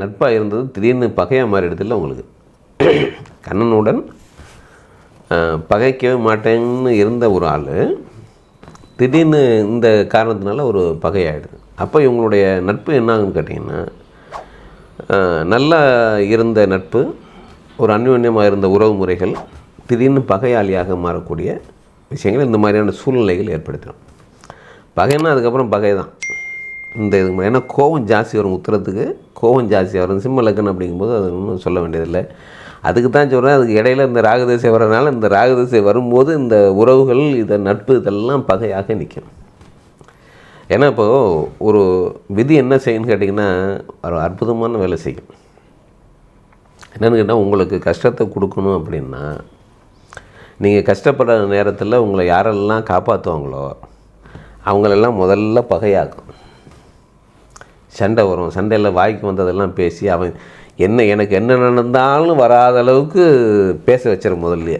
நட்பாக இருந்தது திடீர்னு பகையாக மாறிடுதில்ல உங்களுக்கு. கண்ணனுடன் பகைக்கவே மாட்டேன்னு இருந்த ஒரு ஆள் திடீர்னு இந்த காரணத்தினால ஒரு பகையாகிடுது. அப்போ இவங்களுடைய நட்பு என்னாகுன்னு கேட்டிங்கன்னா, நல்லா இருந்த நட்பு, ஒரு அந்யோன்யமாக இருந்த உறவு முறைகள் திடீர்னு பகையாளியாக மாறக்கூடிய விஷயங்கள் இந்த மாதிரியான சூழ்நிலைகள் ஏற்படுத்திடும். பகைன்னா அதுக்கப்புறம் பகை தான். இந்த இது ஏன்னா கோபம் ஜாஸ்தி வரும், உத்தரத்துக்கு கோபம் ஜாஸ்தி வரும். சிம்ம லக்னம் அப்படிங்கும்போது அது ஒன்றும் சொல்ல வேண்டியதில்லை. அதுக்கு தான் சொல்கிறேன், அதுக்கு இடையில இந்த ராகுதசை வர்றதுனால இந்த ராகுதசை வரும்போது இந்த உறவுகள் இதை நட்பு இதெல்லாம் பகையாக நிற்கும். ஏன்னா இப்போது ஒரு விதி என்ன செய்யுன்னு கேட்டிங்கன்னா, ஒரு அற்புதமான வேலை செய்யும். என்னென்னு கேட்டால், உங்களுக்கு கஷ்டத்தை கொடுக்கணும் அப்படின்னா, நீங்கள் கஷ்டப்படுற நேரத்தில் உங்களை யாரெல்லாம் காப்பாற்றுவாங்களோ அவங்களெல்லாம் முதல்ல பகையாகும். சண்டை வரும், சண்டையில் வாய்க்கு வந்ததெல்லாம் பேசி அவன் எனக்கு என்ன நடந்தாலும் வராத அளவுக்கு பேச வச்சிடும். முதல்லையே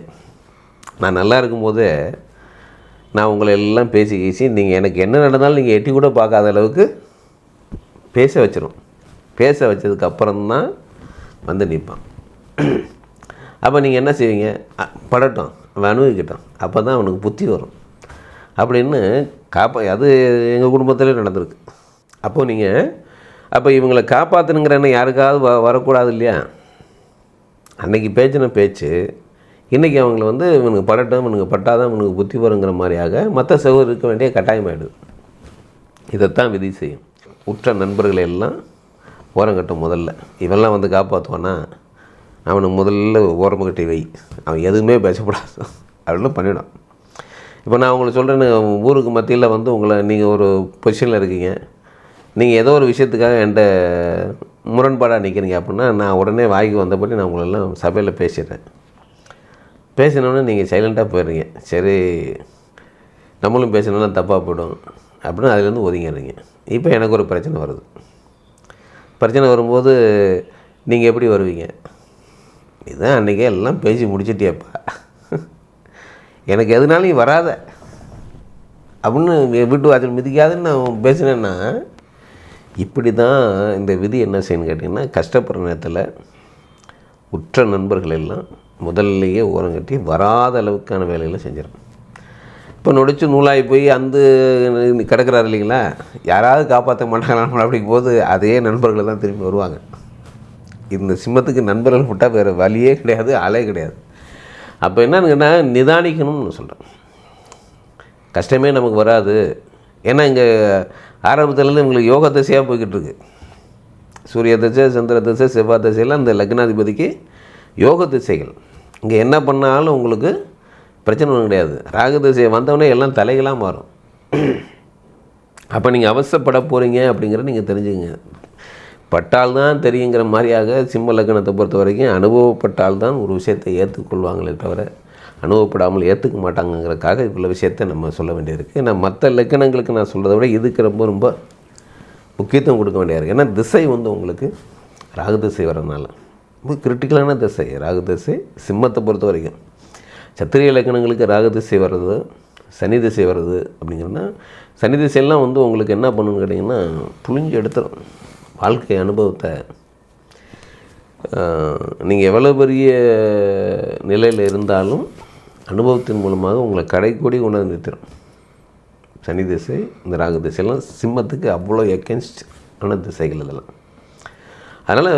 நான் நல்லா இருக்கும்போதே நான் உங்களை எல்லாம் பேசி நீங்கள் எனக்கு என்ன நடந்தாலும் நீங்கள் எட்டி கூட பார்க்காத அளவுக்கு பேச வச்சிடும். பேச வச்சதுக்கப்புறம்தான் வந்து நிற்பான். அப்போ நீங்கள் என்ன செய்வீங்க? படட்டும், அவன் அனுபவிக்கட்டும், அப்போ தான் அவனுக்கு புத்தி வரும் அப்படின்னு அது எங்கள் குடும்பத்திலே நடந்திருக்கு. அப்போது அப்போ இவங்களை காப்பாற்றணுங்கிற எண்ணம் யாருக்காவது வரக்கூடாது இல்லையா? அன்றைக்கி பேச்சின பேச்சு இன்றைக்கி அவங்கள இவனுக்கு படட்டும், இவனுக்கு பட்டாதான் இவனுக்கு புத்தி வருங்கிற மாதிரியாக மற்ற சகோதரர் இருக்க வேண்டிய கட்டாயமாயிடுது. இதைத்தான் விதி செய்யும். உற்ற நண்பர்களை எல்லாம் ஓரங்கட்டும். முதல்ல இவெல்லாம் காப்பாற்றுவானா அவனுக்கு முதல்ல ஓரமாக கட்டி வை, அவன் எதுவுமே பேசக்கூடாது அப்படின்னு பண்ணிவிடும். இப்போ நான் உங்களுக்கு சொல்கிறேன்னு, ஊருக்கு மத்தியில் உங்களை நீங்கள் ஒரு பொசிஷனில் இருக்கீங்க, நீங்கள் ஏதோ ஒரு விஷயத்துக்காக என்கிட்ட முரண்பாடாக நிற்கிறீங்க அப்படின்னா, நான் உடனே வாய்க்கு வந்தபடி நான் உங்களெல்லாம் சபையில் பேசிடுறேன். பேசினோன்னே நீங்கள் சைலண்ட்டாக போயிடுறீங்க. சரி, நம்மளும் பேசினோன்னா தப்பாக போய்டும் அப்படின்னு அதுலேருந்து ஒதுங்கிடுறீங்க. இப்போ எனக்கு ஒரு பிரச்சனை வருது. பிரச்சனை வரும்போது நீங்கள் எப்படி வருவீங்க? இதுதான் அன்றைக்கே எல்லாம் பேசி முடிச்சிட்டியப்பா, எனக்கு எதுனாலும் வராத அப்படின்னு வீட்டு வாசல் மிதிக்காதுன்னு நான் பேசினேன்னா, இப்படி தான் இந்த விதி என்ன செய்யணும்னு கேட்டிங்கன்னா, கஷ்டப்படுற நேரத்தில் உற்ற நண்பர்கள் எல்லாம் முதல்லையே ஓரங்கட்டி வராத அளவுக்கான வேலைகளை செஞ்சிடும். இப்போ நொடிச்சு நூலாகி போய் கிடக்கிறாரு இல்லைங்களா, யாராவது காப்பாற்ற மாட்டாங்களா அப்படிங்கும் போது அதே நண்பர்கள் தான் திரும்பி வருவாங்க. இந்த சிம்மத்துக்கு நண்பர்கள் விட்டால் வேறு வழியே கிடையாது, ஆளே கிடையாது. அப்போ என்னன்னு கேட்டால், நிதானிக்கணும்னு சொல்கிறேன். கஷ்டமே நமக்கு வராது. ஏன்னா இங்கே ஆரம்பத்துலேருந்து இவங்களுக்கு யோக திசையாக போய்கிட்டு இருக்கு. சூரிய திசை, சந்திர திசை, செவ்வாய் திசையெல்லாம் இந்த லக்னாதிபதிக்கு யோக திசைகள். இங்கே என்ன பண்ணாலும் உங்களுக்கு பிரச்சனை ஒன்றும் கிடையாது. ராகு திசையை வந்தவொடனே எல்லாம் தலைகளாக மாறும். அப்போ நீங்கள் அவசரப்பட போகிறீங்க அப்படிங்கிறத நீங்கள் தெரிஞ்சுங்க. பட்டால்தான் தெரியுங்கிற மாதிரியாக சிம்ம லக்னத்தை பொறுத்த வரைக்கும் அனுபவப்பட்டால்தான் ஒரு விஷயத்தை ஏற்றுக்கொள்வாங்களே தவிர அனுபவப்படாமல் ஏற்றுக்க மாட்டாங்கிறதுக்காக இவ்வளோ விஷயத்தை நம்ம சொல்ல வேண்டியிருக்கு. நான் மற்ற லக்கணங்களுக்கு நான் சொல்கிறத விட இதுக்கு ரொம்ப ரொம்ப முக்கியத்துவம் கொடுக்க வேண்டியது இருக்குது. ஏன்னா திசை உங்களுக்கு ராகு திசை வரனால ரொம்ப கிரிட்டிக்கலான திசை ராகு திசை. சிம்மத்தை பொறுத்த வரைக்கும் சத்திரிய இலக்கணங்களுக்கு ராகு திசை வர்றது, சனி திசை வர்றது அப்படிங்கன்னா, சனி திசையெல்லாம் உங்களுக்கு என்ன பண்ணுன்னு கேட்டிங்கன்னா, புழிஞ்சு எடுத்துரும் வாழ்க்கை அனுபவத்தை. நீங்கள் எவ்வளோ பெரிய நிலையில் இருந்தாலும் அனுபவத்தின் மூலமாக உங்களை கடைக்கூடி கொண்டு வந்து நிறுத்திடும். சனி திசை, இந்த ராகு திசையெல்லாம் சிம்மத்துக்கு அவ்வளோ எகென்ஸ்ட் ஆன திசைகள் இதெல்லாம். அதனால்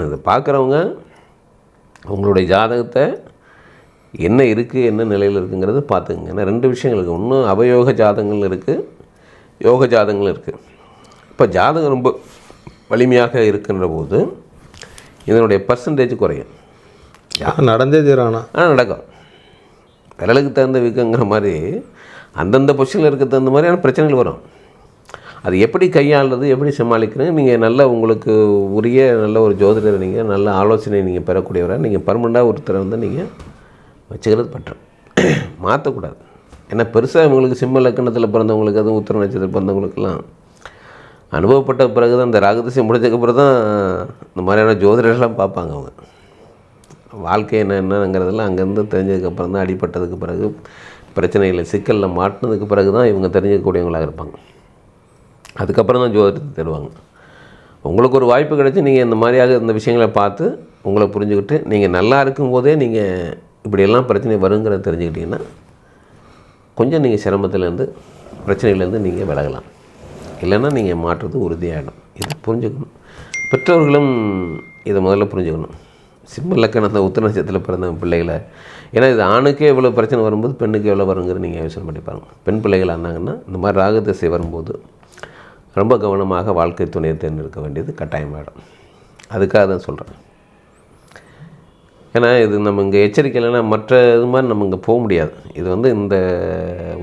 இதை பார்க்குறவங்க உங்களுடைய ஜாதகத்தை என்ன இருக்குது, என்ன நிலையில் இருக்குங்கிறத பார்த்துங்க. ஏன்னா ரெண்டு விஷயங்கள் இருக்குது. ஒன்று அவயோக ஜாதகங்கள் இருக்குது, யோக ஜாதகங்கள் இருக்குது. இப்போ ஜாதகம் ரொம்ப வலிமையாக இருக்கின்ற போது இதனுடைய பர்சன்டேஜ் குறையும். நடந்தே தீரானா நடக்கும். விரலுக்கு தகுந்த வீக்கங்கிற மாதிரி அந்தந்த பொசிஷனில் இருக்க தகுந்த மாதிரியான பிரச்சனைகள் வரும். அது எப்படி கையாளுறது, எப்படி சமாளிக்கிறது, நீங்கள் நல்ல உங்களுக்கு உரிய நல்ல ஒரு ஜோதிடரை நீங்கள் நல்ல ஆலோசனை நீங்கள் பெறக்கூடியவரை நீங்கள் பர்மனெண்ட்டாக ஒருத்தரை நீங்கள் வச்சுக்கிறது பற்றம் மாற்றக்கூடாது. ஏன்னா பெருசாக உங்களுக்கு சிம்ம லக்கணத்தில் பிறந்தவங்களுக்கு, அதுவும் உத்திர நட்சத்திரத்தில் பிறந்தவங்களுக்கெல்லாம் அனுபவப்பட்ட பிறகு தான், இந்த ராகுதிசை முடிஞ்சதுக்கப்புறம் தான் இந்த மாதிரியான ஜோதிடர்கள்லாம் பார்ப்பாங்க. அவங்க வாழ்க்கை என்னங்கிறதெல்லாம் அங்கேருந்து தெரிஞ்சதுக்கப்புறம் தான், அடிப்பட்டதுக்கு பிறகு பிரச்சனைகளில் சிக்கலில் மாட்டினதுக்கு பிறகு தான் இவங்க தெரிஞ்சிக்கக்கூடியவங்களாக இருப்பாங்க. அதுக்கப்புறம் தான் ஜோதிடத்தை தேடுவாங்க. உங்களுக்கு ஒரு வாய்ப்பு கிடைச்சி நீங்கள் இந்த மாதிரியாக இந்த விஷயங்களை பார்த்து உங்களை புரிஞ்சுக்கிட்டு நீங்கள் நல்லா இருக்கும்போதே நீங்கள் இப்படியெல்லாம் பிரச்சனை வருங்கிறத தெரிஞ்சுக்கிட்டிங்கன்னா கொஞ்சம் நீங்கள் சிரமத்துலேருந்து பிரச்சனையிலேருந்து நீங்கள் விலகலாம். இல்லைன்னா நீங்கள் மாற்றுறது உறுதியாகிடும். இதை புரிஞ்சுக்கணும். பெற்றோர்களும் இதை முதல்ல புரிஞ்சுக்கணும். சிம்ம லக்கணத்தை உத்திர நட்சத்திரத்தில் பிறந்த பிள்ளைகளை, ஏன்னா இது ஆணுக்கே எவ்வளோ பிரச்சனை வரும்போது பெண்ணுக்கு எவ்வளோ வருங்கிறது நீங்கள் யோசனை பண்ணி பாருங்கள். பெண் பிள்ளைகளாக இருந்தாங்கன்னா இந்த மாதிரி ராகு திசை வரும்போது ரொம்ப கவனமாக வாழ்க்கை துணையை தேர்ந்தெடுக்க வேண்டியது கட்டாயமாகிடும். அதுக்காக தான் சொல்கிறேன். ஏன்னா இது நம்ம இங்கே எச்சரிக்கை இல்லைன்னா மற்ற இது மாதிரி நம்ம இங்கே போக முடியாது. இது வந்து இந்த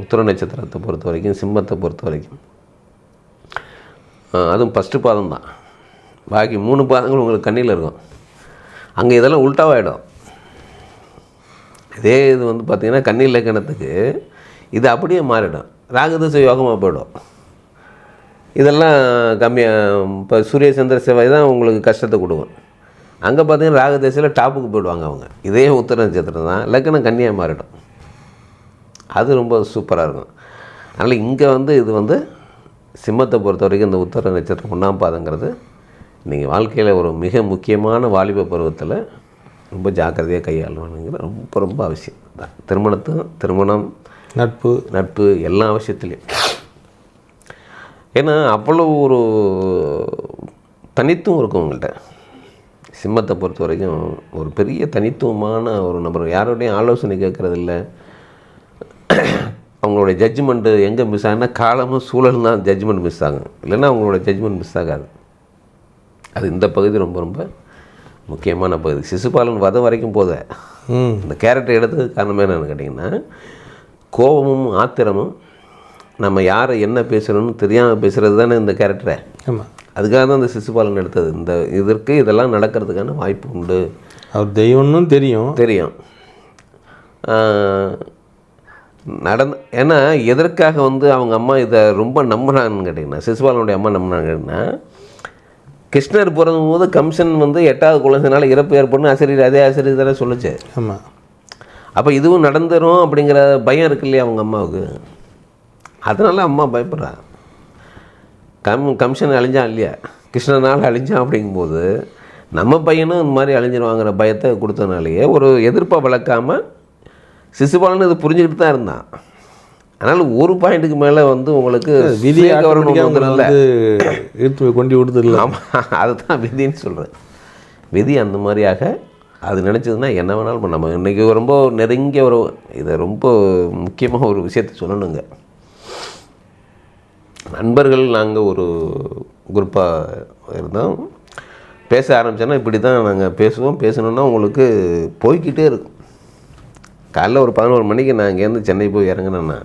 உத்திர நட்சத்திரத்தை பொறுத்த வரைக்கும், சிம்மத்தை பொறுத்த வரைக்கும் அதுவும் ஃபஸ்ட்டு பாதம் தான். பாக்கி 3 பாதங்கள் உங்களுக்கு கண்ணியில் இருக்கும். அங்கே இதெல்லாம் உல்ட்டாவாகிடும். இதே இது வந்து பார்த்திங்கன்னா கன்னி இலக்கணத்துக்கு இது அப்படியே மாறிடும். ராகுதசை யோகமாக போயிடும். இதெல்லாம் கம்மியாக இப்போ சூரிய சந்திர செவ்வாய் தான் உங்களுக்கு கஷ்டத்தை கொடுக்கும். அங்கே பார்த்தீங்கன்னா ராகுதசையில் டாப்புக்கு போயிடுவாங்க அவங்க. இதே உத்திர நட்சத்திரம் தான், லக்கணம் கன்னியாக மாறிடும். அது ரொம்ப சூப்பராக இருக்கும். அதனால் இங்கே வந்து இது வந்து சிம்மத்தை பொறுத்த வரைக்கும் இந்த உத்திர நட்சத்திரம் 1ஆம் பாதங்கிறது நீங்கள் வாழ்க்கையில் ஒரு மிக முக்கியமான வாலிப பருவத்தில் ரொம்ப ஜாக்கிரதையாக கையாளணுங்கிற ரொம்ப ரொம்ப அவசியம் தான். திருமணம், நட்பு எல்லா விஷயத்துலேயும். ஏன்னா அவ்வளோ ஒரு தனித்துவம் இருக்கும் உங்கள்கிட்ட. சிம்மத்தை பொறுத்த வரைக்கும் ஒரு பெரிய தனித்துவமான ஒரு நபர். யாரோடையும் ஆலோசனை கேட்குறதில்ல. அவங்களுடைய ஜட்ஜ்மெண்ட்டு எங்கே மிஸ் ஆகுன்னா காலமும் சூழலும் தான் ஜட்ஜ்மெண்ட் மிஸ் ஆகும். இல்லைன்னா அவங்களோட ஜட்ஜ்மெண்ட் மிஸ் ஆகாது. அது இந்த பகுதி ரொம்ப ரொம்ப முக்கியமான பகுதி. சிசுபாலன் வதம் வரைக்கும் போத இந்த கேரக்டர் எடுத்ததுக்கு காரணமே என்னென்னு கேட்டிங்கன்னா, கோபமும் ஆத்திரமும் நம்ம யாரை என்ன பேசுகிறோன்னு தெரியாமல் பேசுகிறது தானே இந்த கேரக்டரை. ஆமாம், அதுக்காக தான் இந்த சிசுபாலன் எடுத்தது. இந்த இதற்கு இதெல்லாம் நடக்கிறதுக்கான வாய்ப்பு உண்டு. அவர் தெய்வம்னு தெரியும். ஏன்னா எதற்காக வந்து அவங்க அம்மா இதை ரொம்ப நம்பினான்னு கேட்டிங்கன்னா, சிசுபாலனுடைய அம்மா நம்பினான்னு கேட்டிங்கன்னா, கிருஷ்ணர் பிறந்த போது கம்சன் வந்து 8வது குழந்தைனால இறப்பு ஏற்படணும் அதே ஆசிரியர் தானே சொல்லுச்சு. ஆமாம். அப்போ இதுவும் நடந்துடும் அப்படிங்கிற பயம் இருக்கு இல்லையா அவங்க அம்மாவுக்கு. அதனால அம்மா பயப்படுறா. கம்சன் அழிஞ்சான் இல்லையா, கிருஷ்ணனால் அழிஞ்சான். அப்படிங்கும்போது நம்ம பையனும் இந்த மாதிரி அழிஞ்சிருவாங்கிற பயத்தை கொடுத்தனாலேயே ஒரு எதிர்ப்பை வளர்க்காமல் சிசுபாலன் இது புரிஞ்சுக்கிட்டு தான் இருந்தான். அதனால் ஒரு பாயிண்ட்டுக்கு மேலே வந்து உங்களுக்கு விதியை கொண்டு விடுதல. ஆமாம், அதுதான் விதின்னு சொல்கிறேன். விதி அந்த மாதிரியாக அது நினச்சதுன்னா என்ன வேணாலும் நம்ம இன்றைக்கி ரொம்ப நெருங்கிய ஒரு இதை ரொம்ப முக்கியமாக ஒரு விஷயத்தை சொல்லணுங்க. நண்பர்கள் நாங்கள் ஒரு குரூப்பாக இருந்தோம். பேச ஆரம்பித்தோன்னா இப்படி தான் நாங்கள் பேசணுன்னா உங்களுக்கு போய்கிட்டே இருக்கும். காலைல ஒரு 11 மணிக்கு நான் இங்கேருந்து சென்னை போய் இறங்கினேன்னா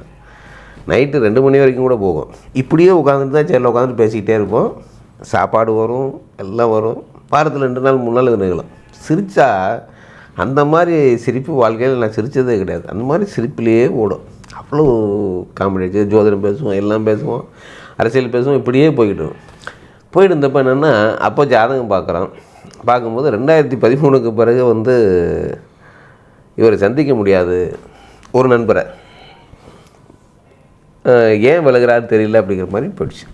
நைட்டு 2 மணி வரைக்கும் கூட போகும். இப்படியே உட்காந்துட்டு தான் சேரில் உட்காந்துட்டு பேசிக்கிட்டே இருப்போம். சாப்பாடு வரும், எல்லாம் வரும். வாரத்தில் 2 நாள் 3 நாள் இது நிகழும். சிரித்தா அந்த மாதிரி சிரிப்பு வாழ்க்கையில் நான் சிரித்ததே கிடையாது. அந்த மாதிரி சிரிப்பிலேயே ஓடும். அவ்வளோ காமெடி ஆச்சு. ஜோதிடம் பேசுவோம், எல்லாம் பேசுவோம், அரசியல் பேசுவோம். இப்படியே போயிட்டு இருந்தப்போ என்னென்னா, அப்போ ஜாதகம் பார்க்கும்போது 2013க்கு பிறகு வந்து இவரை சந்திக்க முடியாது ஒரு நண்பரை. ஏன் விலகிறாரு தெரியல அப்படிங்கிற மாதிரி போயிடுச்சு.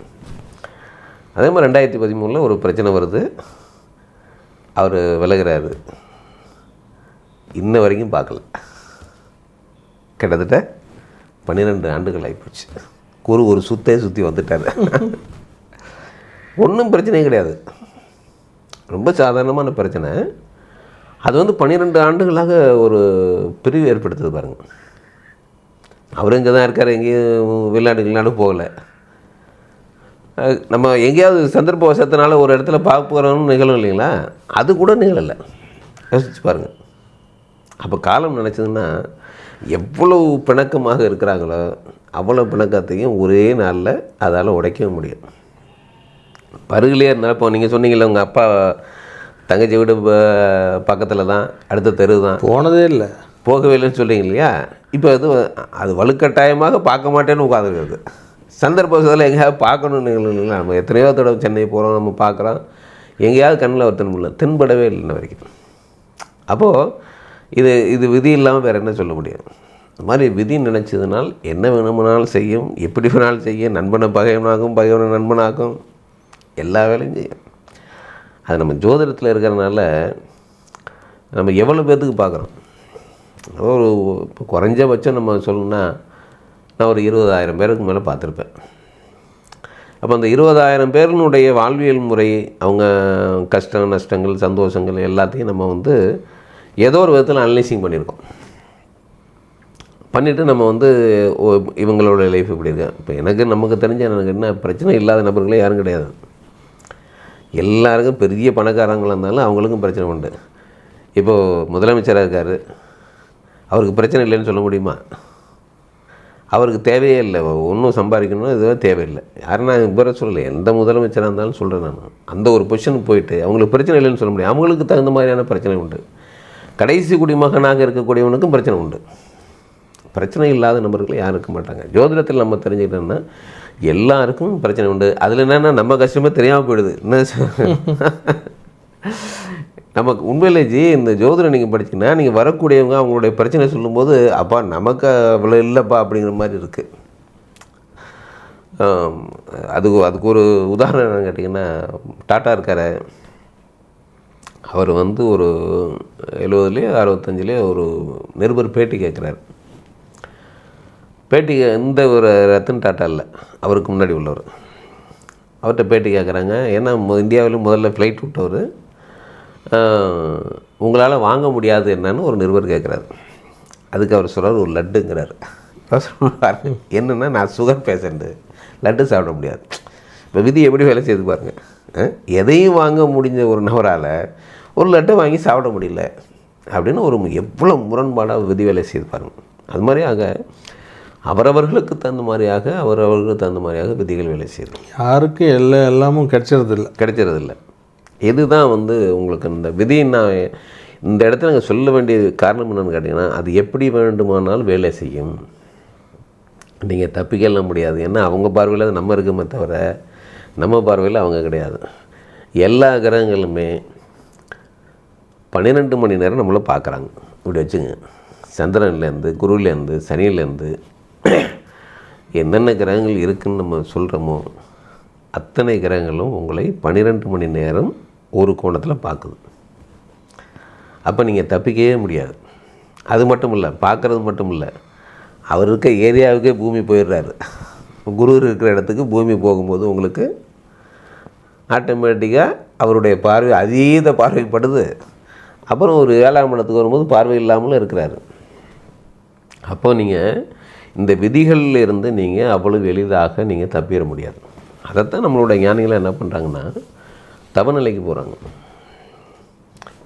அதே மாதிரி 2013 ஒரு பிரச்சனை வருது. அவர் விலகிறாரு. இன்ன வரைக்கும் பார்க்கல. கிட்டத்தட்ட 12 ஆண்டுகள் ஆகிப்போச்சு. ஒரு சுற்றி வந்துட்டார். ஒன்றும் பிரச்சனையும் கிடையாது. ரொம்ப சாதாரணமான பிரச்சனை. அது வந்து 12 ஆண்டுகளாக ஒரு பிரிவு ஏற்படுத்துது பாருங்கள். அவர் இங்கே தான் இருக்கார், எங்கேயும் வெளிநாடு போகலை. நம்ம எங்கேயாவது சந்தர்ப்ப வசத்தினால ஒரு இடத்துல பார்க்க போகிறோம்னு நிகழும் இல்லைங்களா, அது கூட நிகழலை. யோசிச்சு பாருங்கள். அப்போ காலம் நினச்சதுன்னா எவ்வளவு பிணக்கமாக இருக்கிறாங்களோ அவ்வளோ பிணக்கத்தையும் ஒரே நாளில் அதால் உடைக்க முடியும். பருகிலே இருந்தால் இப்போ நீங்கள் சொன்னீங்களே உங்கள் அப்பா தங்கச்சி வீடு பக்கத்தில் தான், அடுத்த தெரு தான், போகவே இல்லைன்னு சொல்கிறீங்க இல்லையா. இப்போ அது வலுக்கட்டாயமாக பார்க்க மாட்டேன்னு உட்காந்துருக்குறது. சந்தர்ப்பத்தில் எங்கேயாவது பார்க்கணுன்னு இல்லைங்களா. நம்ம எத்தனையோ தடவை சென்னை போகிறோம், நம்ம பார்க்குறோம், எங்கேயாவது கண்ணில் ஒரு தென்படவே இல்லை இன்ன வரைக்கும். அப்போது இது விதி இல்லாமல் வேறு என்ன சொல்ல முடியும். இந்த மாதிரி விதி நினச்சதுனால் என்ன வேணுமானாலும் செய்யும், எப்படி வேணாலும் செய்யும். நண்பனை பகைவனாகும், பகைவனை நண்பனாகும், எல்லா வேலையும் செய்யும். அது நம்ம ஜோதிடத்தில் இருக்கிறனால நம்ம எவ்வளோ பேர்த்துக்கு பார்க்குறோம். ஒரு இப்போ குறைஞ்சபட்சம் நம்ம சொல்லணும்னா நான் ஒரு 20,000 பேருக்கு மேலே பார்த்துருப்பேன். அப்போ அந்த 20,000 பேருனுடைய வாழ்வியல் முறை, அவங்க கஷ்டம் நஷ்டங்கள் சந்தோஷங்கள் எல்லாத்தையும் நம்ம வந்து ஏதோ ஒரு விதத்தில் அனலைசிங் பண்ணியிருக்கோம். பண்ணிவிட்டு நம்ம வந்து இவங்களோட லைஃப் இப்படி இருக்கு. இப்போ நமக்கு தெரிஞ்ச எனக்கு என்ன பிரச்சனை இல்லாத நபர்களே யாரும் கிடையாது. எல்லாருக்கும் பெரிய பணக்காரங்களாக இருந்தாலும் அவங்களுக்கும் பிரச்சனை உண்டு. இப்போது முதலமைச்சராக இருக்கார், அவருக்கு பிரச்சனை இல்லைன்னு சொல்ல முடியுமா? அவருக்கு தேவையே இல்லை, ஒன்றும் சம்பாதிக்கணும் இதுவே தேவையில்லை. யாரும் நான் இப்போ சொல்லலை, எந்த முதலமைச்சராக இருந்தாலும் சொல்கிறேன். நான் அந்த ஒரு பொசிஷனுக்கு போயிட்டு அவங்களுக்கு பிரச்சனை இல்லைன்னு சொல்ல முடியும். அவங்களுக்கு தகுந்த மாதிரியான பிரச்சனை உண்டு. கடைசி குடிமகனாக இருக்கக்கூடியவனுக்கும் பிரச்சனை உண்டு. பிரச்சனை இல்லாத நபர்கள் யாரும் இருக்க மாட்டாங்க. ஜோதிடத்தில் நம்ம தெரிஞ்சுக்கிட்டோம்னா எல்லாருக்கும் பிரச்சனை உண்டு. அதில் என்னென்னா நம்ம கஷ்டமே தெரியாமல் போயிடுது. என்ன நமக்கு உண்மையிலே இந்த ஜோதிடம் நீங்கள் படிச்சிங்கன்னா நீங்கள் வரக்கூடியவங்க அவங்களுடைய பிரச்சனை சொல்லும்போது அப்பா நமக்கு அவ்வளோ இல்லைப்பா அப்படிங்கிற மாதிரி இருக்குது. அதுக்கு ஒரு உதாரணம் என்னன்னு கேட்டிங்கன்னா, டாட்டா இருக்கார், அவர் வந்து ஒரு 70லேயோ 65லேயோ ஒரு நிருபர் பேட்டி கேட்குறாரு. பேட்டி இந்த ஒரு ரத்தன் டாட்டா இல்லை, அவருக்கு முன்னாடி உள்ளவர். அவர்கிட்ட பேட்டி கேட்குறாங்க. ஏன்னா இந்தியாவிலும் முதல்ல ஃப்ளைட் விட்டவர், உங்களால் வாங்க முடியாது என்னன்னு ஒரு நிருபர் கேட்குறாரு. அதுக்கு அவர் சொல்கிறார் ஒரு லட்டுங்கிறார். சொல்லுவார் என்னென்னா நான் சுகர் பேஷண்ட்டு, லட்டு சாப்பிட முடியாது. இப்போ விதி எப்படி வேலை செய்து பாருங்கள். எதையும் வாங்க முடிஞ்ச ஒரு நபரால் ஒரு லட்டை வாங்கி சாப்பிட முடியல அப்படின்னு ஒரு எவ்வளோ முரண்பாடாக விதி வேலை செய்து பாருங்கள். அது மாதிரியாக அவரவர்களுக்கு தகுந்த மாதிரியாக அவரவர்களுக்கு தகுந்த மாதிரியாக விதிகள் வேலை செய்யுது. யாருக்கும் எல்லாமும் கிடைச்சிறதில்லை. இதுதான் வந்து உங்களுக்கு இந்த விதி. நான் இந்த இடத்துல நாங்கள் சொல்ல வேண்டிய காரணம் என்னென்னு கேட்டிங்கன்னா, அது எப்படி வேண்டுமானாலும் வேலை செய்யும். நீங்கள் தப்பிக்கலாம் முடியாது. ஏன்னா அவங்க பார்வையில் அது நம்ம இருக்குமே தவிர நம்ம பார்வையில் அவங்க கிடையாது. எல்லா கிரகங்களுமே 12 மணி நேரம் நம்மளை பார்க்குறாங்க. இப்படி வச்சுங்க, சந்திரன்லேருந்து குருவிலேருந்து சனியிலேருந்து என்னென்ன கிரகங்கள் இருக்குதுன்னு நம்ம சொல்கிறோமோ அத்தனை கிரகங்களும் உங்களை 12 மணி நேரம் ஒரு கோணத்தில் பார்க்குது. அப்போ நீங்கள் தப்பிக்கவே முடியாது. அது மட்டும் இல்லை, பார்க்குறது மட்டும் இல்லை, அவர் இருக்க ஏரியாவுக்கே பூமி போயிடுறாரு. குரு இருக்கிற இடத்துக்கு பூமி போகும்போது உங்களுக்கு ஆட்டோமேட்டிக்காக அவருடைய பார்வை அதீத பார்வைப்படுது. அப்புறம் ஒரு 7ஆம் இடத்துக்கு வரும்போது பார்வை இல்லாமலும் இருக்கிறாரு. அப்போ நீங்கள் இந்த விதிகளில் இருந்து நீங்கள் அவ்வளவு எளிதாக நீங்கள் தப்பிட முடியாது. அதைத்தான் நம்மளோட ஞானிகளை என்ன பண்ணுறாங்கன்னா தவநிலைக்கு போகிறாங்க.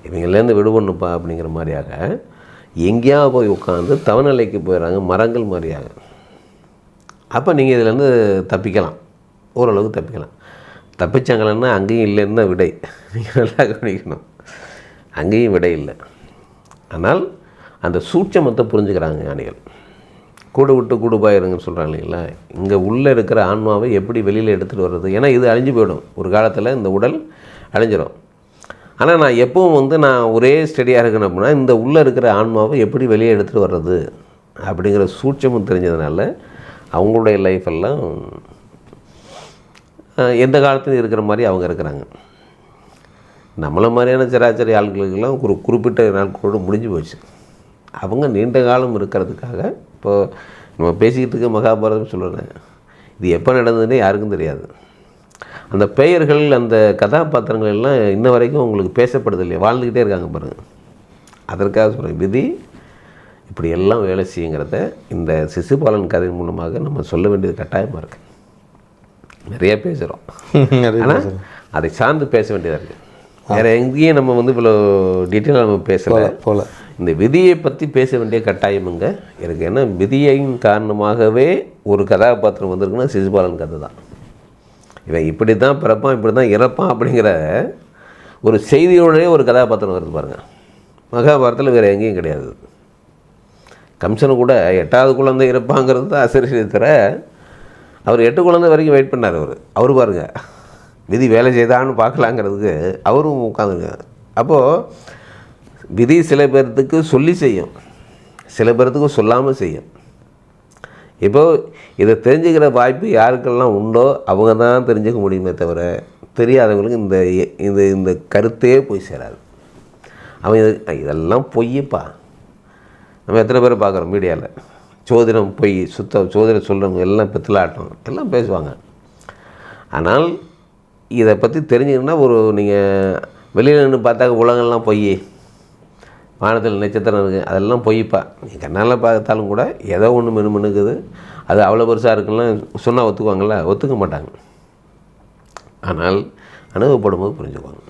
இவங்களேருந்து விடுபண்ணுப்பா அப்படிங்கிற மாதிரியாக எங்கேயாவது போய் உட்காந்து தவநிலைக்கு போயிடறாங்க, மரங்கள் மாதிரியாக. அப்போ நீங்கள் இதிலேருந்து தப்பிக்கலாம், ஓரளவுக்கு தப்பிக்கலாம். தப்பிச்சாங்களன்னா அங்கேயும் இல்லைன்னு விடை. நீங்கள் நல்லா கவனிக்கணும், அங்கேயும் விடை இல்லை. ஆனால் அந்த சூட்சமத்தை புரிஞ்சுக்கிறாங்க ஞானிகள். கூடு விட்டு கூடு பாயிருங்கன்னு சொல்கிறாங்க இல்லைங்களா. இங்கே உள்ளே இருக்கிற ஆன்மாவை எப்படி வெளியில் எடுத்துகிட்டு வர்றது. ஏன்னா இது அழிஞ்சு போயிடும், ஒரு காலத்தில் இந்த உடல் அழிஞ்சிடும். ஆனால் நான் எப்பவும் வந்து நான் ஒரே ஸ்டடியாக இருக்கணும் அப்படின்னா இந்த உள்ளே இருக்கிற ஆன்மாவை எப்படி வெளியே எடுத்துகிட்டு வர்றது அப்படிங்கிற சூட்சமும் தெரிஞ்சதுனால அவங்களுடைய லைஃப்பெல்லாம் எந்த காலத்துலையும் இருக்கிற மாதிரி அவங்க இருக்கிறாங்க. நம்மளை மாதிரியான சராச்சரி ஆட்களுக்கெல்லாம் ஒரு குறிப்பிட்ட நாட்களோடு முடிஞ்சு போச்சு. அவங்க நீண்ட காலம் இருக்கிறதுக்காக இப்போது நம்ம பேசிக்கிட்டு இருக்க மகாபாரதம் சொல்கிறேன், இது எப்போ நடந்ததுன்னே யாருக்கும் தெரியாது. அந்த பெயர்கள் அந்த கதாபாத்திரங்கள் எல்லாம் இன்ன வரைக்கும் உங்களுக்கு பேசப்படுது இல்லையா, வாழ்ந்துக்கிட்டே இருக்காங்க பாருங்கள். அதற்காக சொல்கிறேன், விதி இப்படி எல்லாம் வேலை செய்யுங்கிறத இந்த சிசுபாலன் கதை மூலமாக நம்ம சொல்ல வேண்டியது கட்டாயமாக இருக்குது. நிறைய பேசுகிறோம், ஆனால் அதை சார்ந்து பேச வேண்டியதாக இருக்குது. வேறு எங்கேயும் நம்ம வந்து இவ்வளோ டீட்டெயிலாக நம்ம பேசலை போல் இந்த விதியை பற்றி பேச வேண்டிய கட்டாயமுங்க எனக்கு. ஏன்னா விதியின் காரணமாகவே ஒரு கதாபாத்திரம் வந்திருக்குன்னா சிசுபாலன் கதை தான். இவன் இப்படி தான் பிறப்பான், இப்படி தான் இறப்பான் அப்படிங்கிற ஒரு செய்தியோடனே ஒரு கதாபாத்திரம் வருது பாருங்கள். மகாபாரதத்தில் வேறு எங்கேயும் கிடையாது. கம்சனு கூட 8வது குழந்தை இருப்பாங்கிறது தான் ஆசிரியர். அவர் 8 குழந்தை வரைக்கும் வெயிட் பண்ணார். அவர் பாருங்கள், விதி வேலை செய்தான்னு பார்க்கலாங்கிறதுக்கு அவரும் உட்காந்துருங்க. அப்போது விதி சில பேர்த்துக்கு சொல்லி செய்யும், சில பேர்த்துக்கு சொல்லாமல் செய்யும். இப்போது இதை தெரிஞ்சுக்கிற வாய்ப்பு யாருக்கெல்லாம் உண்டோ அவங்க தான் தெரிஞ்சுக்க முடியுமே தவிர தெரியாதவங்களுக்கு இந்த இந்த இந்த கருத்தே போய் சேராது. அவன் இதெல்லாம் பொய்யப்பா. நம்ம எத்தனை பேரை பார்க்குறோம் மீடியாவில், சோதிடம் பொய், சோதிடம் சொல்கிறவங்க எல்லாம் பித்தலாட்டம் எல்லாம் பேசுவாங்க. ஆனால் இதை பற்றி தெரிஞ்சுக்கணுன்னா நீங்கள் வெளியில் நின்று பார்த்தாக்க உலகம்லாம் பொய், வானத்தில் நட்சத்திரம் இருக்குது, அதெல்லாம் பொய்ப்பா. நீங்கள் கண்ணால் பார்த்தாலும் கூட ஏதோ ஒன்று மினுமினுக்குது, அது அவ்வளோ பெருசாக இருக்குன்னா சொன்னால் ஒத்துக்குவாங்கள்ல? ஒத்துக்க மாட்டாங்க. ஆனால் அனுபவப்படும் போது புரிஞ்சுக்குவாங்க.